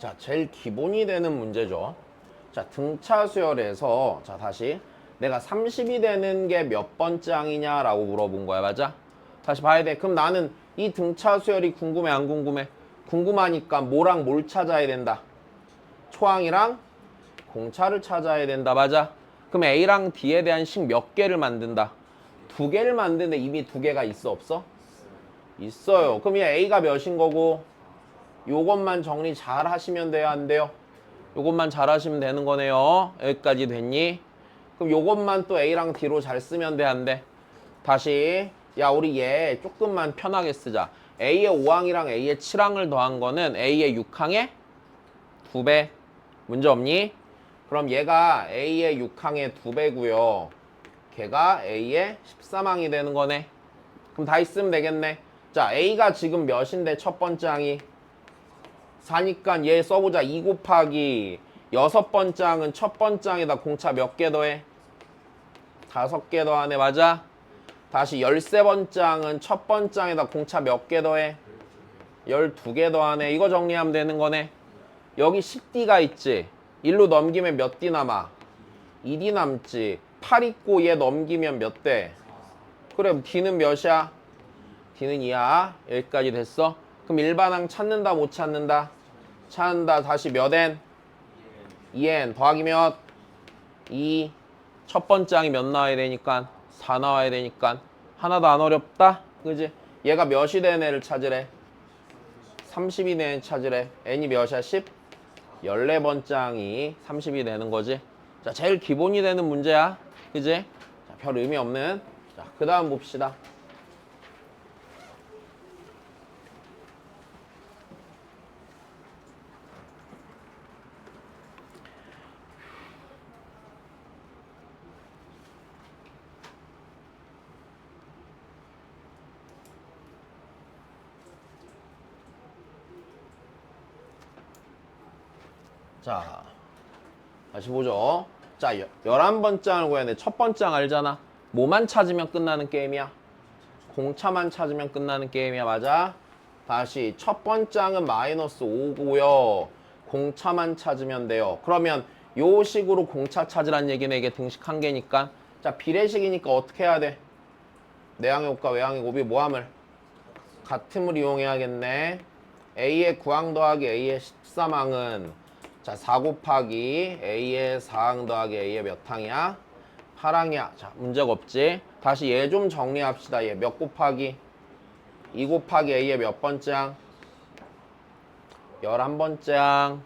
자, 제일 기본이 되는 문제죠. 자, 등차 수열에서 자, 다시 내가 30이 되는 게 몇 번째 항이냐라고 물어본 거야. 맞아? 다시 봐야 돼. 그럼 나는 이 등차 수열이 궁금해, 안 궁금해? 궁금하니까 뭐랑 뭘 찾아야 된다? 초항이랑 공차를 찾아야 된다. 맞아? 그럼 A랑 D에 대한 식 몇 개를 만든다? 두 개를 만드는데 이미 두 개가 있어, 없어? 있어요. 그럼 이 A가 몇인 거고 요것만 정리 잘 하시면 돼요, 안 돼요? 요것만 잘 하시면 되는 거네요. 여기까지 됐니? 그럼 요것만 또 A랑 D로 잘 쓰면 돼, 안 돼? 다시 야, 우리 얘 조금만 편하게 쓰자. A의 5항이랑 A의 7항을 더한 거는 A의 6항의 2배. 문제 없니? 그럼 얘가 A의 6항의 2배고요. 걔가 A의 13항이 되는 거네. 그럼 다 있으면 되겠네. 자, A가 지금 몇인데 첫 번째 항이? 4니까 얘 써보자. 2 곱하기 여섯 번째 항은 첫 번째 항에다 공차 몇 개 더해? 5개 더하네. 맞아? 다시 13번째 항은 첫 번째 항에다 공차 몇 개 더해? 12개 더하네. 이거 정리하면 되는 거네. 여기 10D가 있지? 일로 넘기면 몇 D 남아? 2D 남지. 8 있고 얘 넘기면 몇 대? 그래, D는 몇이야? D는 2야. 여기까지 됐어? 그럼 일반항 찾는다, 못 찾는다? 찾는다. 다시 몇 N? 2N 더하기 몇? 2. 첫 번째 항이 몇 나와야 되니까? 4 나와야 되니까 하나도 안 어렵다? 그지? 얘가 몇이 된 애를 찾으래? 30이 된 애 찾으래. N이 몇이야? 10? 14번째 항이 30이 되는 거지. 자, 제일 기본이 되는 문제야. 그지? 자, 별 의미 없는. 자, 그 다음 봅시다. 자, 다시 보죠. 자, 11번째 항을 구해야 돼. 첫 번째 항 알잖아. 뭐만 찾으면 끝나는 게임이야? 공차만 찾으면 끝나는 게임이야. 맞아? 다시 첫 번째 항은 마이너스 5고요. 공차만 찾으면 돼요. 그러면 요 식으로 공차 찾으란 얘기는 이게 등식 한 개니까. 자, 비례식이니까 어떻게 해야 돼? 내항의 곱과 외항의 곱이 뭐함을? 같음을 이용해야겠네. A의 9항 더하기 A의 13항은 자, 4 곱하기 A의 4항 더하기 A의 몇 항이야? 8항이야. 자, 문제가 없지? 다시 얘 좀 정리합시다. 얘 몇 곱하기? 2 곱하기 A의 몇 번째 항? 11번째 항.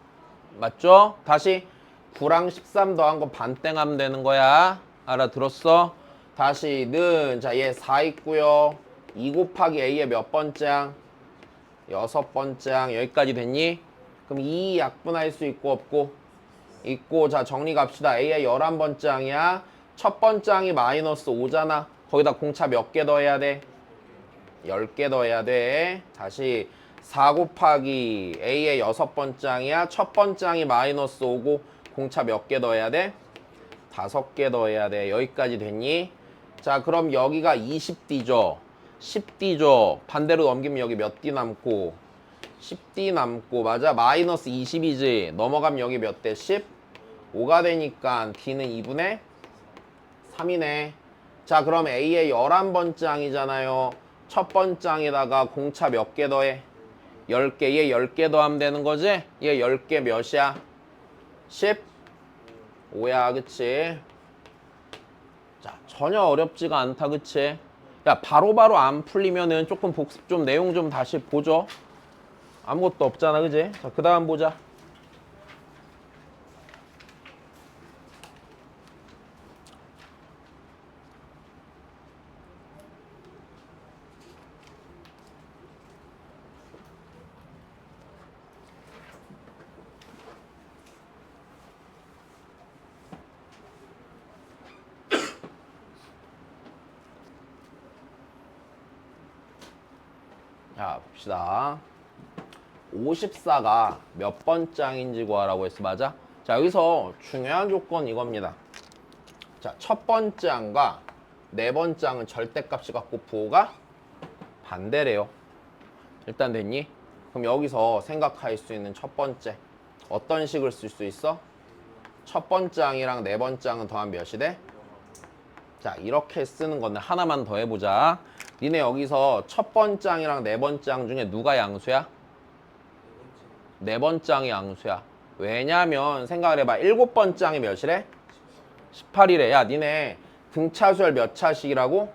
맞죠? 다시 9랑 13 더한 거 반땡 하면 되는 거야. 알아들었어? 다시 는 자, 얘 4 있고요. 2 곱하기 A의 몇 번째 항? 6번째 항. 여기까지 됐니? 그럼 2 약분할 수 있고 없고? 있고. 자, 정리 갑시다. A의 11번째 항이야. 첫 번째 항이 마이너스 5잖아. 거기다 공차 몇 개 더해야 돼? 10개 더해야 돼. 다시 4 곱하기 A의 6번째 항이야. 첫 번째 항이 마이너스 5고 공차 몇 개 더해야 돼? 5개 더해야 돼. 여기까지 됐니? 자, 그럼 여기가 20D죠. 10D죠. 반대로 넘기면 여기 몇 D 남고? 10D 남고. 맞아? 마이너스 20이지. 넘어가면 여기 몇 대? 10? 5가 되니까 D는 2분의 3이네. 자, 그럼 A의 11번째 항이잖아요. 첫 번째 항에다가 공차 몇 개 더해? 10개. 얘 10개 더하면 되는 거지? 얘 10개 몇이야? 10? 5야. 그치? 자, 전혀 어렵지가 않다. 그치? 야, 바로바로 안 풀리면은 조금 복습 좀 내용 좀 다시 보죠. 아무것도 없잖아. 그치? 자, 그 다음 보자. 자, 봅시다. 54가 몇 번째 항인지 구하라고 했어. 맞아? 자, 여기서 중요한 조건 이겁니다. 자, 첫 번째 항과 네 번째 항은 절대값이 같고 부호가 반대래요. 일단 됐니? 그럼 여기서 생각할 수 있는 첫 번째 어떤 식을 쓸 수 있어? 첫 번째 항이랑 네 번째 항은 더하면 몇이 돼? 자, 이렇게 쓰는 건데 하나만 더 해보자. 니네 여기서 첫 번째 항이랑 네 번째 항 중에 누가 양수야? 네 번째 항이 양수야. 왜냐면 생각을 해봐. 일곱 번째 항이 몇이래? 18이래. 야, 니네 등차수열 몇 차식이라고?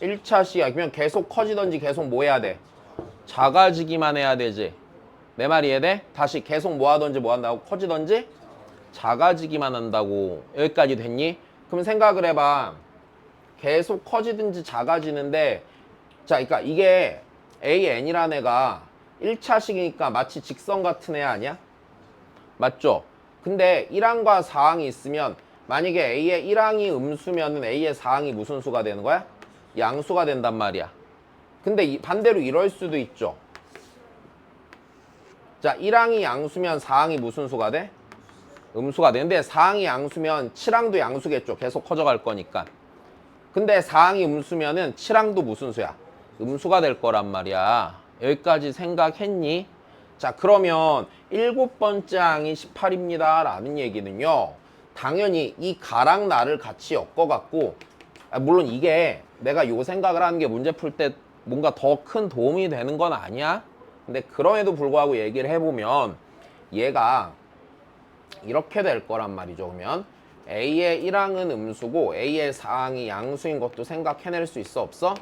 1차식이야. 그러면 계속 커지던지 계속 뭐 해야 돼? 작아지기만 해야 되지. 내 말 이해돼? 다시 계속 뭐 하던지 뭐 한다고? 커지던지 작아지기만 한다고. 여기까지 됐니? 그럼 생각을 해봐. 계속 커지든지 작아지는데, 자, 그러니까 이게 AN이라는 애가 1차식이니까 마치 직선 같은 애 아니야? 맞죠? 근데 1항과 4항이 있으면 만약에 A의 1항이 음수면 A의 4항이 무슨 수가 되는 거야? 양수가 된단 말이야. 근데 반대로 이럴 수도 있죠. 자, 1항이 양수면 4항이 무슨 수가 돼? 음수가 되는데 4항이 양수면 7항도 양수겠죠. 계속 커져갈 거니까. 근데 4항이 음수면은 7항도 무슨 수야? 음수가 될 거란 말이야. 여기까지 생각했니? 자, 그러면 일곱 번째 항이 18입니다 라는 얘기는요, 당연히 이 가랑 나를 같이 엮어갖고, 물론 이게 내가 요 생각을 하는 게 문제 풀 때 뭔가 더 큰 도움이 되는 건 아니야. 근데 그럼에도 불구하고 얘기를 해보면 얘가 이렇게 될 거란 말이죠. 그러면 A의 1항은 음수고 A의 4항이 양수인 것도 생각해낼 수 있어 없어?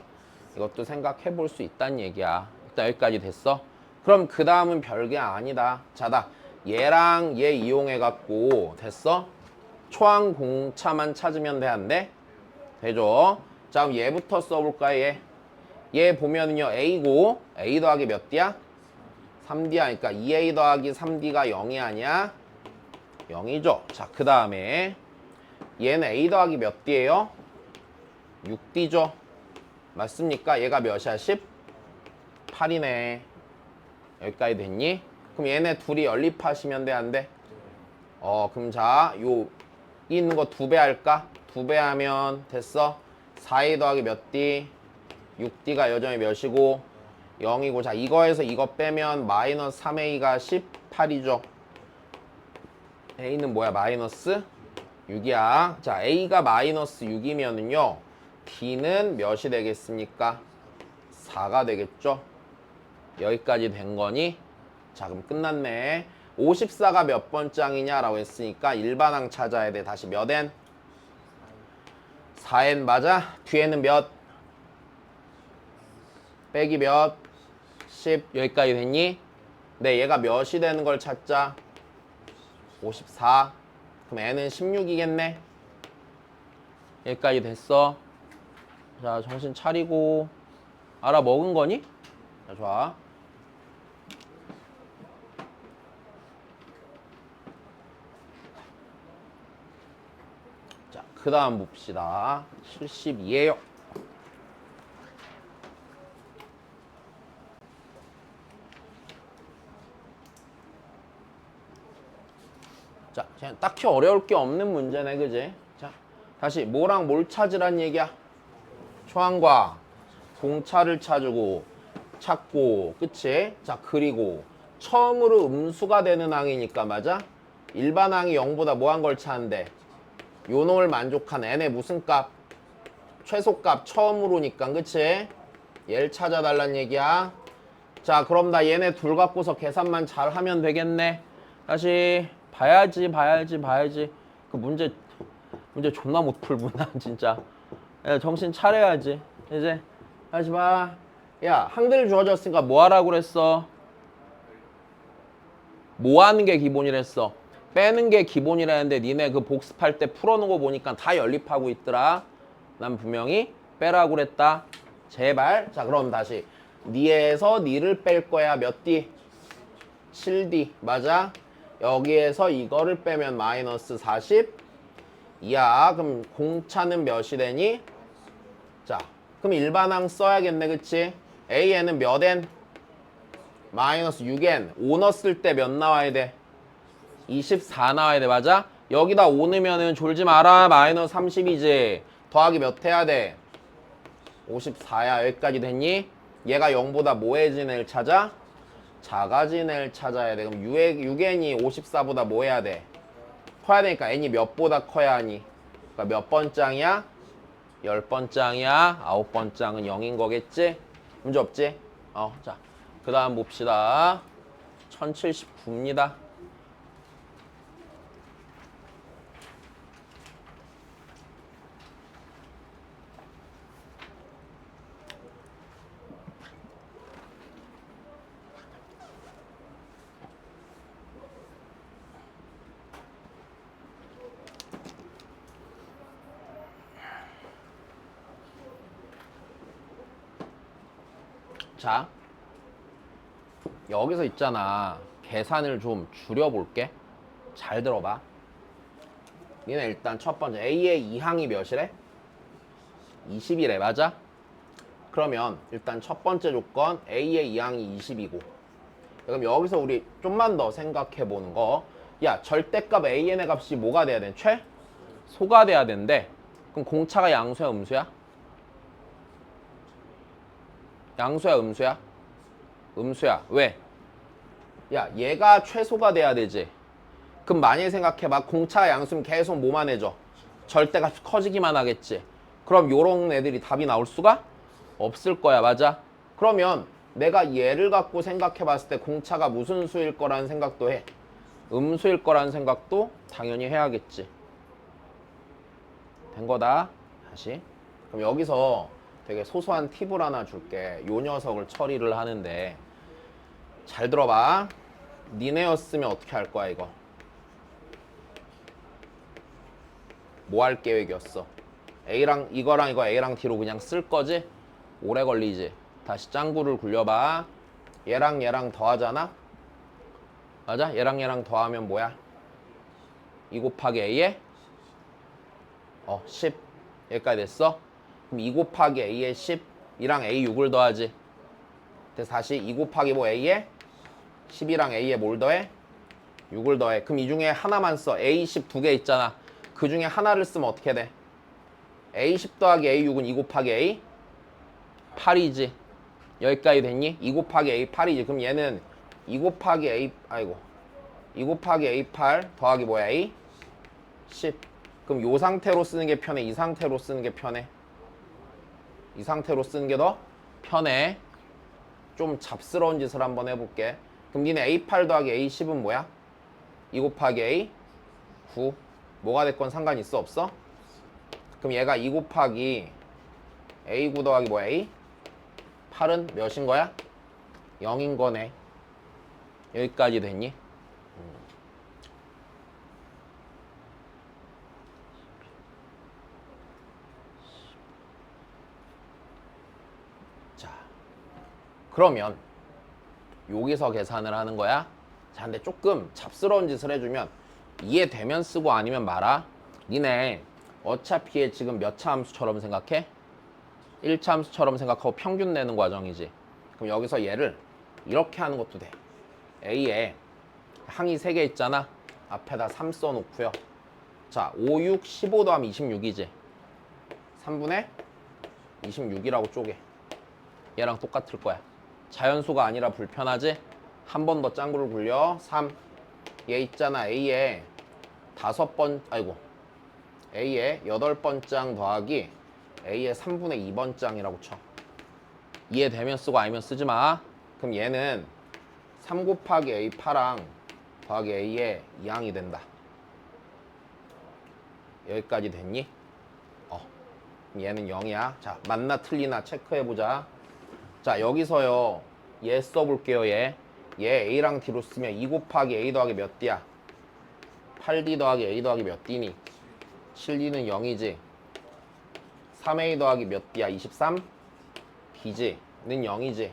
이것도 생각해 볼 수 있다는 얘기야. 일단 여기까지 됐어? 그럼 그 다음은 별게 아니다. 자다. 얘랑 얘 이용해 갖고 됐어? 초항 공차만 찾으면 돼, 안 돼? 되죠? 자, 그럼 얘부터 써볼까, 얘? 얘 보면은요, A고 A 더하기 몇 D야? 3D야. 그러니까 2A 더하기 3D가 0이 아니야? 0이죠. 자, 그 다음에 얘는 A 더하기 몇 D예요? 6D죠. 맞습니까? 얘가 몇이야? 18이네. 여기까지 됐니? 그럼 얘네 둘이 연립하시면 돼, 안 돼? 그럼 자, 요 이 있는 거 2배 할까? 2배 하면 됐어? 4A 더하기 몇 D? 6D가 여전히 몇이고 0이고, 자, 이거에서 이거 빼면 마이너스 3A가 18이죠. A는 뭐야? 마이너스 6이야. 자, A가 마이너스 6이면은요, D는 몇이 되겠습니까? 4가 되겠죠? 여기까지 된 거니? 자, 그럼 끝났네. 54가 몇 번째 항이냐라고 했으니까 일반항 찾아야 돼. 다시 몇 N? 4N 맞아? 뒤에는 몇? 빼기 몇? 10. 여기까지 됐니? 네, 얘가 몇이 되는 걸 찾자. 54. 그럼 N은 16이겠네. 여기까지 됐어. 자, 정신 차리고 알아먹은 거니? 자, 좋아. 자, 그 다음 봅시다. 72예요. 자, 그냥 딱히 어려울 게 없는 문제네, 그지? 자, 다시 뭐랑 뭘 찾으란 얘기야? 초항과 공차를 찾고, 그치? 자, 그리고 처음으로 음수가 되는 항이니까, 맞아? 일반 항이 0보다 뭐 한 걸 찾는데? 요 놈을 만족한 n의 무슨 값? 최소값 처음으로니까, 그치? 얘를 찾아달란 얘기야. 자, 그럼 나 얘네 둘 갖고서 계산만 잘 하면 되겠네. 다시 봐야지. 그 문제 존나 못 풀구나, 진짜. 야, 정신 차려야지. 이제 다시 봐. 야, 항들 주어졌으니까 뭐 하라고 그랬어? 뭐 하는 게 기본이랬어? 빼는 게 기본이라는데 니네 그 복습할 때 풀어놓은 거 보니까 다 연립하고 있더라. 난 분명히 빼라고 그랬다. 제발. 자, 그럼 다시 니에서 니를 뺄 거야. 몇 D? 7D. 맞아? 여기에서 이거를 빼면 마이너스 40. 이야, 그럼 공차는 몇이 되니? 자, 그럼 일반항 써야겠네, 그치? AN은 몇 N? 마이너스 6N. 5 넣었을 때 몇 나와야 돼? 24 나와야 돼, 맞아? 여기다 5 넣으면은 졸지 마라. 마이너스 30이지. 더하기 몇 해야 돼? 54야. 여기까지 됐니? 얘가 0보다 뭐해진 애를 찾아? 작아진 L 찾아야 돼. 그럼 6n이 54보다 뭐 해야 돼? 커야 되니까 n이 몇보다 커야 하니? 그러니까 몇 번장이야? 10번장이야. 9번장은 0인 거겠지? 문제 없지? 자, 그 다음 봅시다. 1079입니다. 자, 여기서 있잖아. 계산을 좀 줄여볼게. 잘 들어봐. 니네 일단 첫 번째 A의 2항이 몇이래? 20이래. 맞아? 그러면 일단 첫 번째 조건 A의 2항이 20이고, 그럼 여기서 우리 좀만 더 생각해 보는 거, 야, 절대값 AN의 값이 뭐가 돼야 돼? 최소가 돼야 된대. 그럼 공차가 양수야 음수야? 양수야 음수야? 음수야. 왜? 야, 얘가 최소가 돼야 되지. 그럼 만약에 생각해봐. 공차가 양수면 계속 뭐만 해줘? 절대값이 커지기만 하겠지. 그럼 요런 애들이 답이 나올 수가 없을 거야. 맞아? 그러면 내가 얘를 갖고 생각해 봤을 때 공차가 무슨 수일 거라는 생각도 해. 음수일 거라는 생각도 당연히 해야겠지. 된 거다. 다시. 그럼 여기서 되게 소소한 팁을 하나 줄게. 요 녀석을 처리를 하는데 잘 들어봐. 니네였으면 어떻게 할 거야 이거? 뭐 할 계획이었어? A랑 이거랑 이거 A랑 D로 그냥 쓸 거지? 오래 걸리지. 다시 짱구를 굴려봐. 얘랑 얘랑 더하잖아? 맞아? 얘랑 얘랑 더하면 뭐야? 2 곱하기 A에 10. 여기까지 됐어? 그럼 2 곱하기 A에 10 이랑 A 6을 더하지. 그래서 다시 2 곱하기 뭐 A에 10이랑 A에 뭘 더해? 6을 더해. 그럼 이 중에 하나만 써. A10 두 개 있잖아. 그 중에 하나를 쓰면 어떻게 돼? A10 더하기 A6은 2 곱하기 A 8이지. 여기까지 됐니? 2 곱하기 A 8이지. 그럼 얘는 2 곱하기 A 2 곱하기 A8 더하기 뭐야? A 10. 그럼 요 상태로 쓰는 게 편해? 이 상태로 쓰는 게 편해? 이 상태로 쓰는 게 더 편해. 좀 잡스러운 짓을 한번 해볼게. 그럼 니네 A8 더하기 A10은 뭐야? 2 곱하기 A 9. 뭐가 됐건 상관 있어 없어? 그럼 얘가 2 곱하기 A9 더하기 뭐야? A 8은 몇인 거야? 0인 거네. 여기까지 됐니? 자, 그러면 여기서 계산을 하는 거야. 자, 근데 조금 잡스러운 짓을 해주면 이해되면 쓰고 아니면 말아. 니네 어차피 얘 지금 몇 차 함수처럼 생각해? 1차 함수처럼 생각하고 평균 내는 과정이지. 그럼 여기서 얘를 이렇게 하는 것도 돼. A에 항이 3개 있잖아. 앞에다 3 써놓고요. 자, 5, 6, 15 더하면 26이지. 3분의 26이라고 쪼개. 얘랑 똑같을 거야. 자연수가 아니라 불편하지? 한 번 더 짱구를 굴려. 3. 얘 있잖아. A에 8번장 더하기 A의 3분의 2번장이라고 쳐. 이해되면 쓰고 아니면 쓰지 마. 그럼 얘는 3 곱하기 A8랑 더하기 A의 2항이 된다. 여기까지 됐니? 얘는 0이야. 자, 맞나 틀리나 체크해보자. 자, 여기서요. 얘 써볼게요. 얘 A랑 D로 쓰면 2 곱하기 A 더하기 몇 D야? 8D 더하기 A 더하기 몇 D니? 7D는 0이지. 3A 더하기 몇 D야? 23? D지. 는 0이지.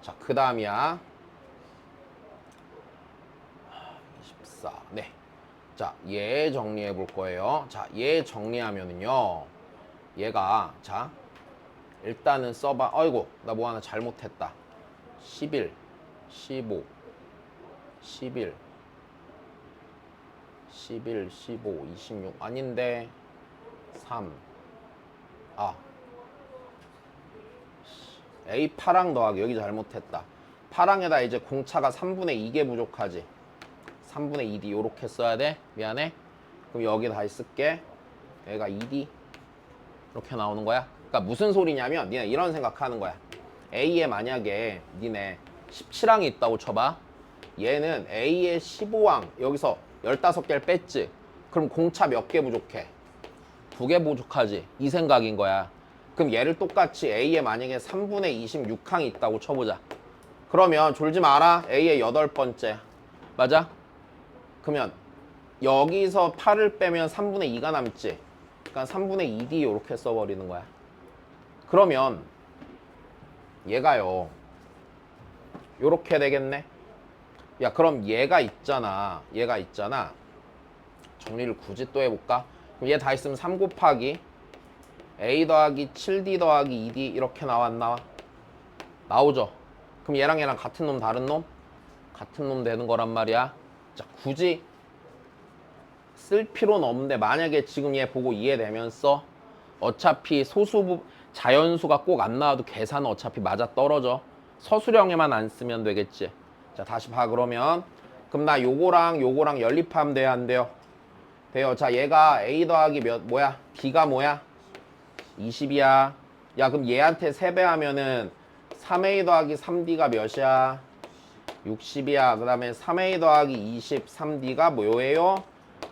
자, 그 다음이야. 24. 네. 자, 얘 정리해 볼 거예요. 자, 얘 정리하면은요. 얘가, 자, 일단은 써봐. 아이고, 나 뭐 하나 잘못했다. 11, 15, 11, 11, 15, 26. 아닌데, 3. A 파랑 더하기 여기 잘못했다. 파랑에다 이제 공차가 3분의 2개 부족하지. 3분의 2D 요렇게 써야 돼. 미안해. 그럼 여기 다시 쓸게. 얘가 2D 이렇게 나오는 거야. 그러니까 무슨 소리냐면 니네 이런 생각하는 거야. A에 만약에 니네 17항이 있다고 쳐봐. 얘는 A의 15항 여기서 15개를 뺐지. 그럼 공차 몇 개 부족해? 2개 부족하지. 이 생각인 거야. 그럼 얘를 똑같이 A에 만약에 3분의 26항이 있다고 쳐보자. 그러면 졸지 마라. A의 8번째. 맞아? 그러면 여기서 8을 빼면 3분의 2가 남지. 그러니까 3분의 2D 이렇게 써버리는 거야. 그러면 얘가요. 요렇게 되겠네. 야 그럼 얘가 있잖아. 정리를 굳이 또 해볼까? 그럼 얘 다 있으면 3 곱하기 A 더하기 7D 더하기 2D 이렇게 나와 안 나와? 나오죠. 그럼 얘랑 같은 놈 다른 놈? 같은 놈 되는 거란 말이야. 자 굳이 쓸 필요는 없는데 만약에 지금 얘 보고 이해되면 써. 어차피 자연수가 꼭 안 나와도 계산은 어차피 맞아 떨어져. 서술형에만 안 쓰면 되겠지. 자 다시 봐 그러면. 그럼 나 요거랑 연립하면 돼요 안 돼요? 돼요. 자 얘가 A 더하기 뭐야? D가 뭐야? 20이야. 야 그럼 얘한테 3배 하면은 3A 더하기 3D가 몇이야? 60이야. 그 다음에 3A 더하기 23D가 뭐예요?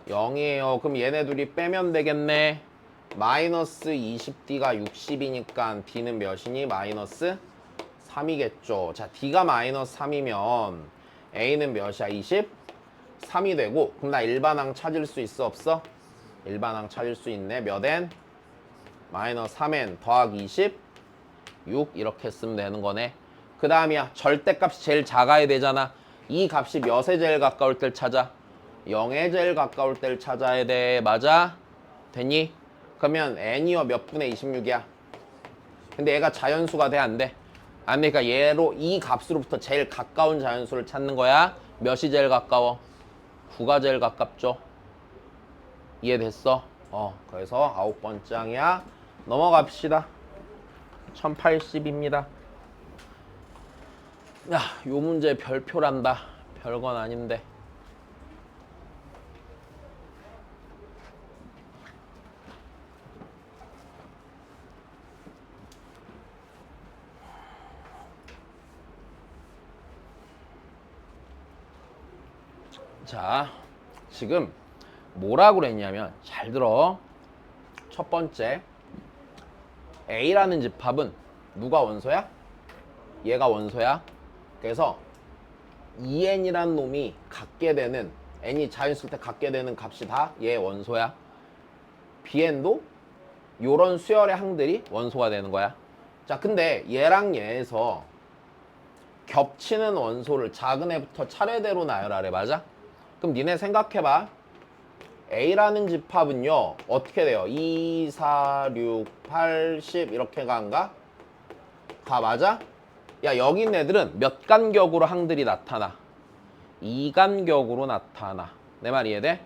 0이에요. 그럼 얘네 둘이 빼면 되겠네. 마이너스 20D가 60이니까 D는 몇이니? 마이너스 3이겠죠. 자 D가 마이너스 3이면 A는 몇이야? 23이 되고. 그럼 나 일반항 찾을 수 있어 없어? 일반항 찾을 수 있네. 몇 n? 마이너스 3n 더하기 26 이렇게 쓰면 되는 거네. 그 다음이야. 절대값이 제일 작아야 되잖아. 이 값이 몇에 제일 가까울 때를 찾아? 0에 제일 가까울 때를 찾아야 돼. 맞아? 됐니? 그러면 n이요 몇 분의 26이야? 근데 얘가 자연수가 돼 안 돼? 안 돼. 그러니까 얘로 이 값으로부터 제일 가까운 자연수를 찾는 거야. 몇이 제일 가까워? 9가 제일 가깝죠. 이해됐어? 그래서 9번째 항이야. 넘어갑시다. 1080입니다. 야, 요 문제 별표란다. 별건 아닌데. 자, 지금 뭐라고 그랬냐면 잘 들어. 첫 번째 A라는 집합은 누가 원소야? 얘가 원소야. 그래서 2n이라는 놈이 갖게 되는 n이 자연수일 때 갖게 되는 값이 다 얘 원소야. bn도 요런 수열의 항들이 원소가 되는 거야. 자 근데 얘랑 얘에서 겹치는 원소를 작은 애부터 차례대로 나열하래. 맞아? 그럼 니네 생각해봐. A라는 집합은요 어떻게 돼요? 2, 4, 6, 8, 10 이렇게가 안 가? 가. 맞아? 야 여기 있는 애들은 몇 간격으로 항들이 나타나? 2간격으로 나타나. 내 말 이해돼?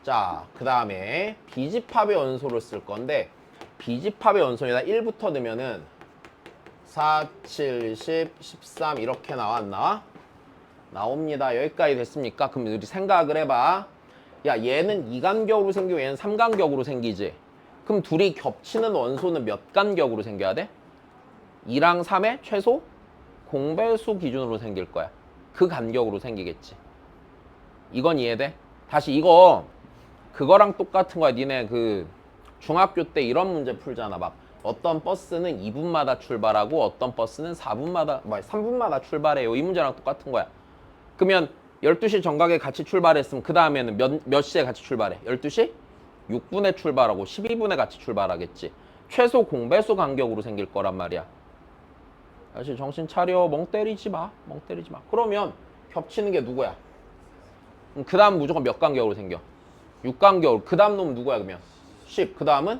자 그 다음에 B집합의 원소를 쓸 건데 B집합의 원소에다 1부터 넣으면은 4, 7, 10, 13 이렇게 나와 안 나와? 나옵니다. 여기까지 됐습니까? 그럼 우리 생각을 해봐. 야 얘는 2간격으로 생기고 얘는 3간격으로 생기지. 그럼 둘이 겹치는 원소는 몇 간격으로 생겨야 돼? 2랑 3의 최소 공배수 기준으로 생길 거야. 그 간격으로 생기겠지. 이건 이해돼? 다시 이거 그거랑 똑같은 거야. 니네 그 중학교 때 이런 문제 풀잖아. 막 어떤 버스는 2분마다 출발하고 어떤 버스는 3분마다 출발해요. 이 문제랑 똑같은 거야. 그러면 12시 정각에 같이 출발했으면 그 다음에는 몇 시에 같이 출발해? 12시? 6분에 출발하고 12분에 같이 출발하겠지. 최소 공배수 간격으로 생길 거란 말이야. 다시 정신 차려. 멍 때리지 마. 그러면 겹치는 게 누구야? 그 다음 무조건 몇 간격으로 생겨? 6간격으로. 그 다음 놈은 누구야 그러면? 10. 그 다음은?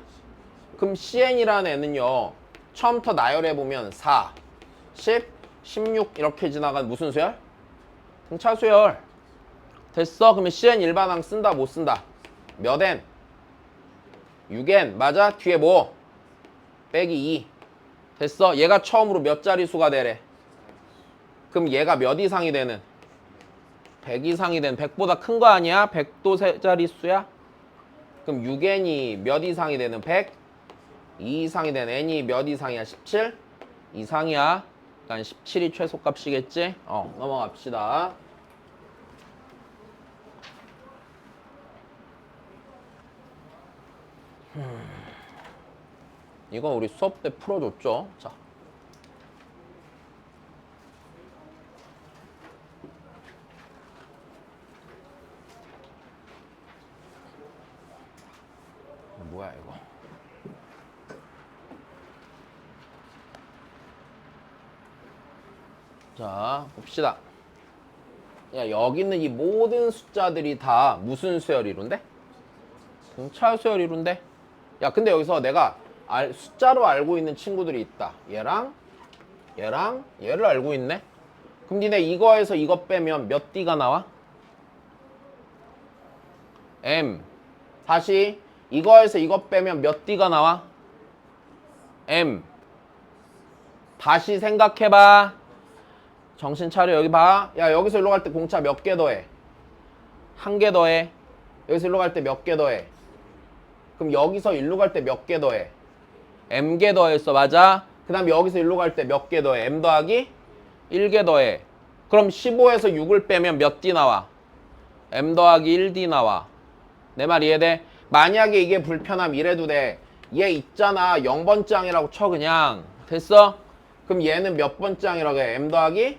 그럼 CN이라는 애는요. 처음부터 나열해보면 4, 10, 16 이렇게 지나간 무슨 수열? 등차 수열. 됐어. 그러면 CN 일반항 쓴다 못 쓴다? 몇 N? 6N. 맞아? 뒤에 뭐? 빼기 2. 됐어? 얘가 처음으로 몇 자릿수가 되래? 그럼 얘가 몇 이상이 되는? 100 이상이 되는 100보다 큰 거 아니야? 100도 세 자릿수야? 그럼 6n이 몇 이상이 되는 100? 2 이상이 되는 n이 몇 이상이야? 17? 이상이야. 그러니까 17이 최소값이겠지? 넘어갑시다. 이건 우리 수업 때 풀어줬죠. 자. 뭐야 이거. 자, 봅시다. 야, 여기 있는 이 모든 숫자들이 다 무슨 수열 이루인데? 등차 수열 이루인데? 야, 근데 여기서 내가 숫자로 알고 있는 친구들이 있다. 얘랑 얘를 알고 있네. 그럼 니네 이거에서 이거 빼면 몇 D가 나와? M. 다시 이거에서 이거 빼면 몇 D가 나와? M. 다시 생각해봐. 정신 차려. 여기 봐. 야, 여기서 일로 갈 때 공차 몇 개 더해? 한 개 더해. 여기서 일로 갈 때 몇 개 더해? 그럼 여기서 일로 갈 때 몇 개 더해? m개 더했어. 맞아? 그 다음 여기서 일로 갈 때 몇 개 더해? m 더하기 1개 더해. 그럼 15에서 6을 빼면 몇 D 나와? m 더하기 1D 나와. 내 말 이해돼? 만약에 이게 불편함 이래도 돼. 얘 있잖아. 0번 짱이라고 쳐 그냥. 됐어? 그럼 얘는 몇 번 짱이라고 해? m 더하기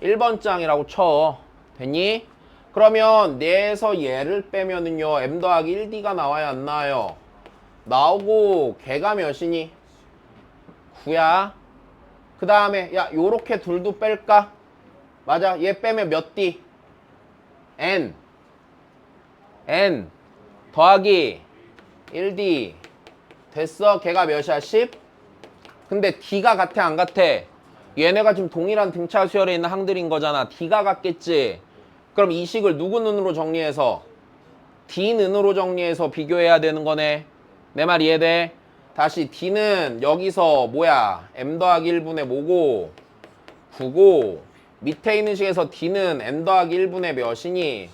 1번 짱이라고 쳐. 됐니? 그러면 얘에서 얘를 빼면은요. m 더하기 1D가 나와야 안 나와요? 나오고 걔가 몇이니? 9야. 그 다음에 야 요렇게 둘도 뺄까? 맞아. 얘 빼면 몇 D? n 더하기 1D. 됐어? 걔가 몇이야? 10? 근데 D가 같아 안 같아? 얘네가 지금 동일한 등차 수열에 있는 항들인 거잖아. D가 같겠지? 그럼 이 식을 누구 눈으로 정리해서? D 눈으로 정리해서 비교해야 되는 거네. 내 말 이해돼? 다시 D는 여기서 뭐야? M 더하기 1분의 뭐고? 9고 밑에 있는 식에서 D는 M 더하기 1분의 몇이니?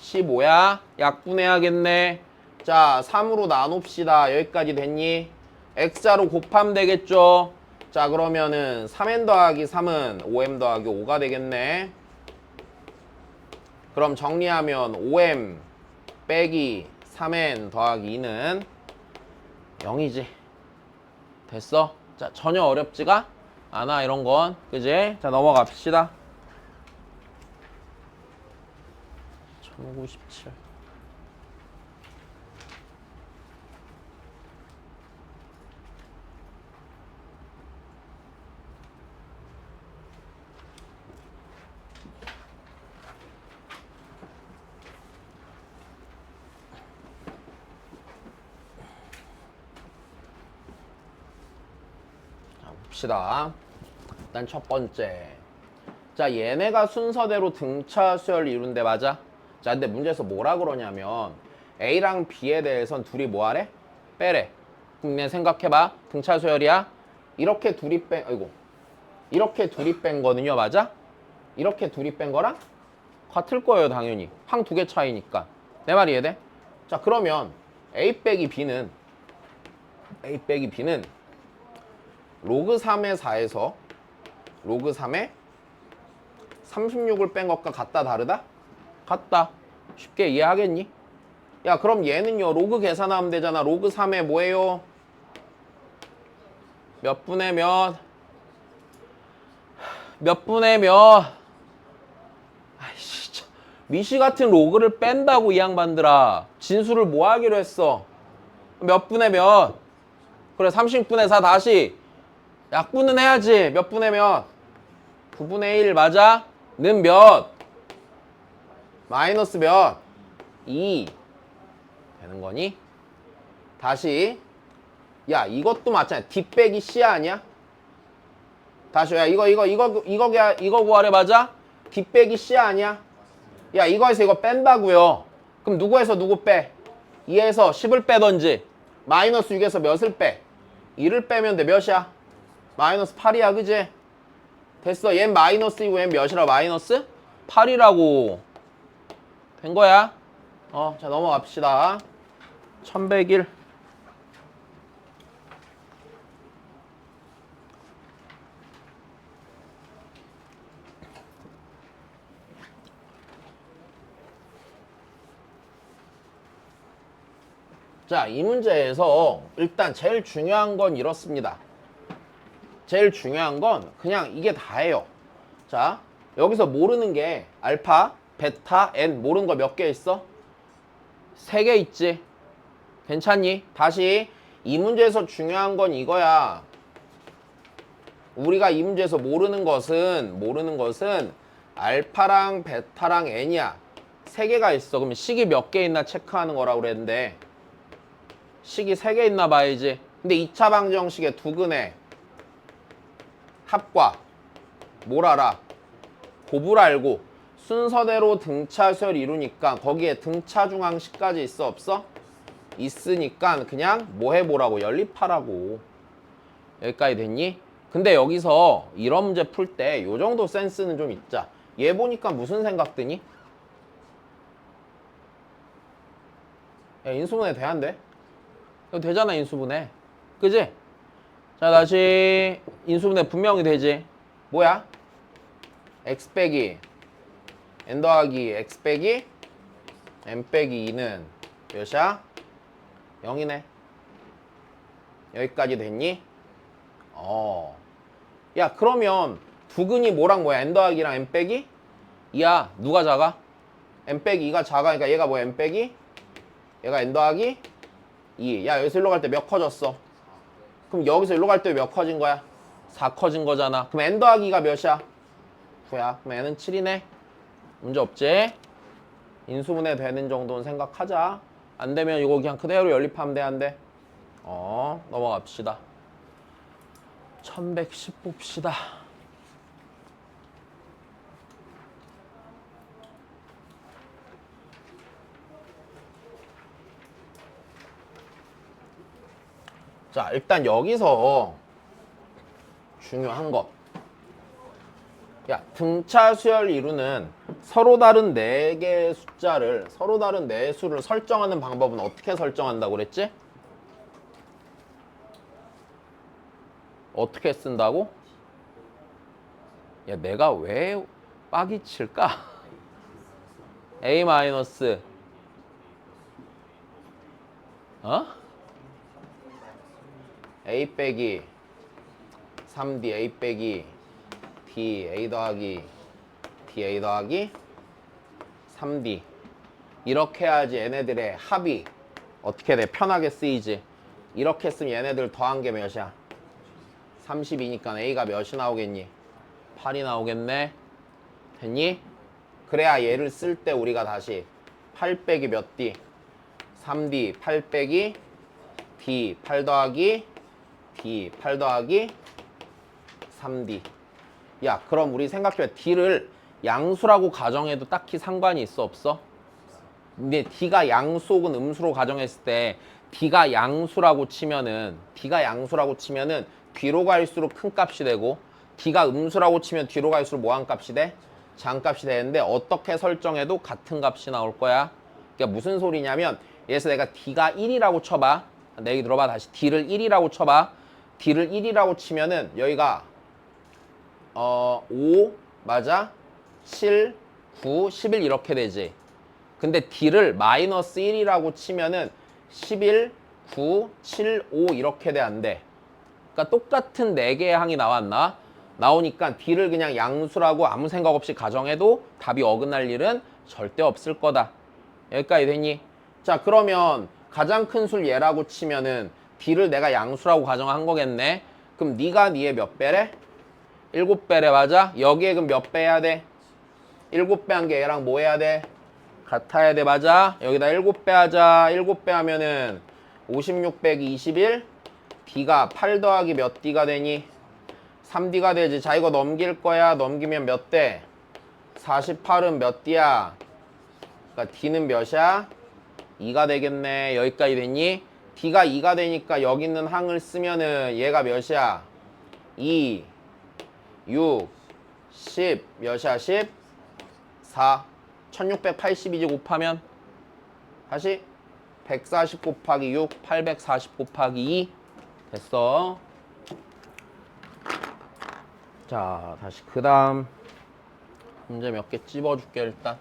15야? 약분해야겠네. 자, 3으로 나눕시다. 여기까지 됐니? X자로 곱하면 되겠죠? 자, 그러면은 3n 더하기 3은 5m 더하기 5가 되겠네. 그럼 정리하면 5m 빼기 3n 더하기 2는 0이지. 됐어? 자, 전혀 어렵지가 않아, 이런 건. 그지? 자, 넘어갑시다. 1097. 봅시다. 일단 첫 번째. 자, 얘네가 순서대로 등차 수열 이룬데 맞아? 자, 근데 문제에서 뭐라 그러냐면 A랑 B에 대해선 둘이 뭐 하래? 빼래. 그럼 그냥 생각해봐. 등차 수열이야? 이렇게 둘이 이렇게 둘이 뺀 거는요, 맞아? 이렇게 둘이 뺀 거랑 같을 거예요, 당연히. 항 두 개 차이니까. 내 말 이해돼? 자, 그러면 A 빼기 B는 로그 3의 4에서 로그 3의 36을 뺀 것과 같다 다르다? 같다. 쉽게 이해하겠니? 야, 그럼 얘는요 로그 계산하면 되잖아. 로그 3의 뭐예요? 몇 분의 몇? 몇 분의 몇? 아이씨, 미시 같은 로그를 뺀다고 이 양반들아. 진수를 뭐 하기로 했어? 몇 분의 몇? 그래, 30분의 4 다시 약분은 해야지. 몇 분의 몇? 9분의 1 맞아? 는 몇? 마이너스 몇? 2 되는 거니? 다시 야, 이것도 맞잖아. D 빼기 C 아니야? 다시 야, 이거 구하래. 맞아? D 빼기 C 아니야? 야, 이거에서 이거 뺀다고요. 그럼 누구에서 누구 빼? 2에서 10을 빼던지 마이너스 6에서 몇을 빼? 2를 빼면 돼. 몇이야? 마이너스 8이야, 그지? 됐어. 얘 마이너스이고 얘 몇이라 마이너스? 8이라고 된 거야. 자, 넘어갑시다. 1101. 자, 이 문제에서 일단 제일 중요한 건 이렇습니다. 제일 중요한 건 그냥 이게 다예요. 자, 여기서 모르는 게 알파, 베타, N 모르는 거 몇 개 있어? 3개 있지. 괜찮니? 다시 이 문제에서 중요한 건 이거야. 우리가 이 문제에서 모르는 것은 알파랑 베타랑 N이야. 3개가 있어. 그러면 식이 몇 개 있나 체크하는 거라고 그랬는데 식이 3개 있나 봐야지. 근데 2차 방정식의 두근의 합과 뭘 알아? 곱을 알고 순서대로 등차수열 이루니까 거기에 등차중항식까지 있어 없어? 있으니까 그냥 뭐 해보라고? 연립하라고. 여기까지 됐니? 근데 여기서 이런 문제 풀 때 요 정도 센스는 좀 있자. 얘 보니까 무슨 생각 드니? 야, 인수분해 돼야 안 돼? 이거 되잖아, 인수분해. 그지? 자, 다시 인수분해 분명히 되지. 뭐야? x 빼기 n 더하기 x 빼기 n 빼기 2는 몇이야? 0이네. 여기까지 됐니? 야, 그러면 두근이 뭐랑 뭐야? n 더하기랑 n 빼기 2야. 누가 작아? n 빼기 2가 작아니까 얘가 뭐야? n 빼기 얘가 n 더하기 2. 야, 여기서 일로 갈 때 몇 커졌어? 그럼 여기서 일로 갈 때 몇 커진 거야? 4 커진 거잖아. 그럼 n 더하기 2가 몇이야? 9야. 그럼 n은 7이네. 문제 없지? 인수분해 되는 정도는 생각하자. 안 되면 이거 그냥 그대로 연립하면 돼, 안 돼? 넘어갑시다. 1110 봅시다. 자, 일단 여기서 중요한 것. 야, 등차 수열 이루는 서로 다른 4개의 숫자를, 서로 다른 4수를 설정하는 방법은 어떻게 설정한다고 그랬지? 어떻게 쓴다고? 야, 내가 왜 빡이 칠까? A 마이너스 A 빼기 3D A 빼기 D A 더하기 D A 더하기 3D 이렇게 해야지 얘네들의 합이 어떻게 돼? 편하게 쓰이지. 이렇게 쓰면 얘네들 더한 게 몇이야? 32니까 A가 몇이 나오겠니? 8이 나오겠네. 됐니? 그래야 얘를 쓸 때 우리가 다시 8 빼기 몇 D? 3D 8 빼기 D 8 더하기 D 8 더하기 3D. 야, 그럼 우리 생각해봐. D를 양수라고 가정해도 딱히 상관이 있어 없어? 근데 D가 양수 혹은 음수로 가정했을 때 D가 양수라고 치면은 뒤로 갈수록 큰 값이 되고 D가 음수라고 치면 뒤로 갈수록 뭐한 값이 돼? 장값이 되는데 어떻게 설정해도 같은 값이 나올 거야. 그러니까 무슨 소리냐면 예를 들어서 내가 D가 1이라고 쳐봐. 내 얘기 들어봐. 다시 D를 1이라고 쳐봐. D를 1이라고 치면은 여기가 5 맞아? 7, 9, 11 이렇게 되지. 근데 D를 마이너스 1이라고 치면은 11, 9, 7, 5 이렇게 돼 안 돼. 그러니까 똑같은 4개의 항이 나왔나? 나오니까 D를 그냥 양수라고 아무 생각 없이 가정해도 답이 어긋날 일은 절대 없을 거다. 여기까지 됐니? 자, 그러면 가장 큰 술 얘라고 치면은 D를 내가 양수라고 가정한 거겠네. 그럼 네가 니의 몇 배래? 7배래. 맞아? 여기에 그럼 몇 배 해야 돼? 7배 한 게 얘랑 뭐 해야 돼? 같아야 돼. 맞아? 여기다 7배 하자. 7배 하면은 56 빼기 21 D가 8 더하기 몇 D가 되니? 3D가 되지. 자, 이거 넘길 거야. 넘기면 몇 대? 48은 몇 D야? 그러니까 D는 몇이야? 2가 되겠네. 여기까지 됐니? D가 2가 되니까 여기 있는 항을 쓰면은 얘가 몇이야? 2, 6, 10 몇이야? 14 1680이지 곱하면 다시 140 곱하기 6 840 곱하기 2 됐어. 자 다시 그 다음 문제 몇 개 찝어줄게 일단.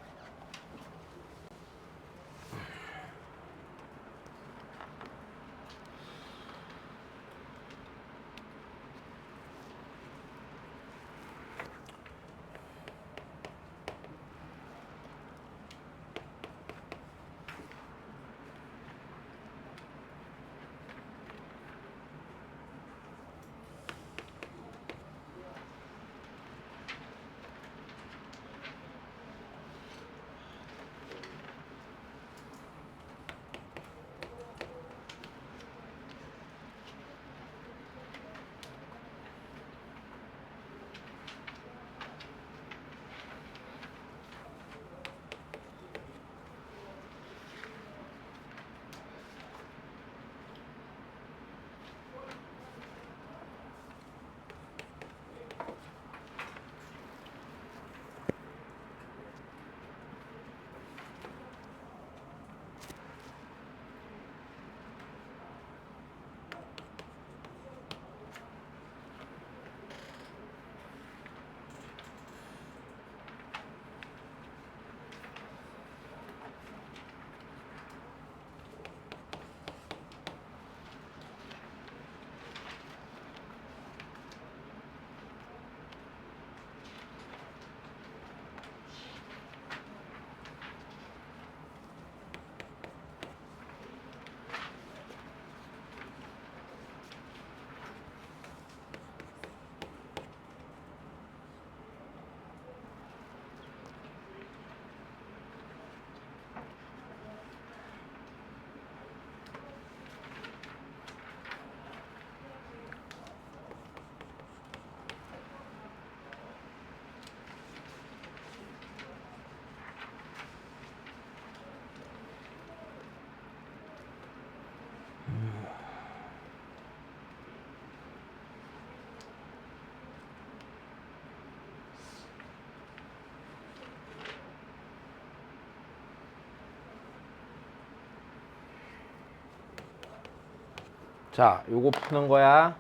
자, 요거 푸는 거야.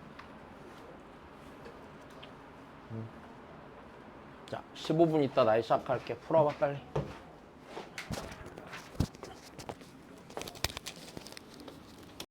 자, 15분 있다 다시 시작할게. 풀어봐, 빨리.